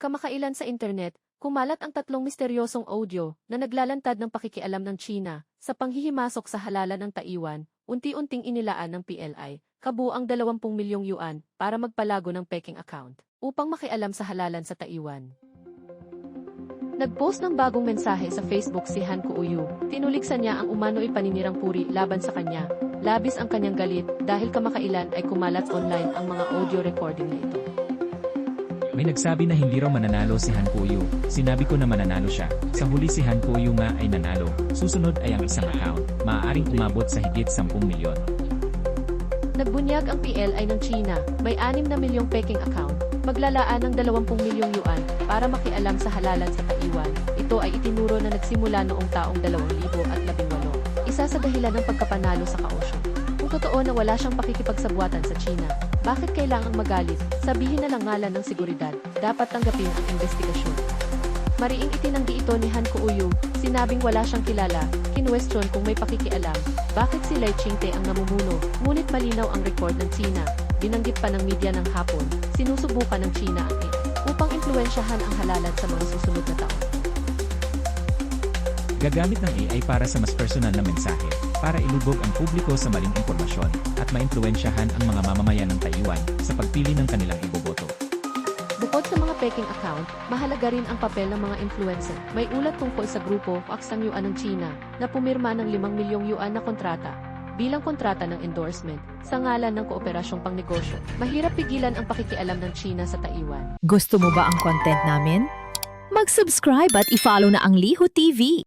Kamakailan sa internet, kumalat ang tatlong misteryosong audio na naglalantad ng pakikialam ng China sa panghihimasok sa halalan ng Taiwan, unti-unting inilaan ng PLI, kabuang 20 milyong yuan para magpalago ng Peking account upang makialam sa halalan sa Taiwan. Nagpost ng bagong mensahe sa Facebook si Han Kuo-yu. Tinuliksan niya ang umano'y paninirang puri laban sa kanya. Labis ang kanyang galit dahil kamakailan ay kumalat online ang mga audio recording na ito. May nagsabi na hindi raw mananalo si Han Kuo-yu. Sinabi ko na mananalo siya. Sa huli si Han Kuo-yu nga ay nanalo. Susunod ay ang isang account. Maaaring umabot sa higit 10 milyon. Nagbunyag ang PLI ng China. May 6 na milyong Peking account. Maglalaan ng 20 milyong yuan para makialam sa halalan sa Taiwan. Ito ay itinuro na nagsimula noong taong 2018. Isa sa dahilan ng pagkapanalo sa kaosyo. Kung totoo na wala siyang pakikipagsabwatan sa China, bakit kailangang magalit? Sabihin na lang ngalan ng seguridad, dapat tanggapin ang investigasyon. Mariing itinanggi ito ni Han Kuo-yu, sinabing wala siyang kilala, kinwestiyon kung may pakikialam, bakit si Lai Ching-te ang namumuno, ngunit malinaw ang record ng China, binanggit pa ng media ng Hapon, sinusubukan ng China ang AI upang impluwensyahan ang halalan sa mga susunod na taon. Gagamit ng AI para sa mas personal na mensahe, para ilubog ang publiko sa maling impormasyon, at maimpluwensyahan ang mga mamamayan ng Taiwan sa pagpili ng kanilang iboboto. Bukod sa mga Peking account, mahalaga rin ang papel ng mga influencer. May ulat tungkol sa grupo Aksang Yuan ng China na pumirma ng 5 milyong yuan na kontrata bilang kontrata ng endorsement sa ngalan ng kooperasyong pangnegosyo. Mahirap pigilan ang pakikialam ng China sa Taiwan. Gusto mo ba ang content namin? Mag-subscribe at i-follow na ang Liho TV.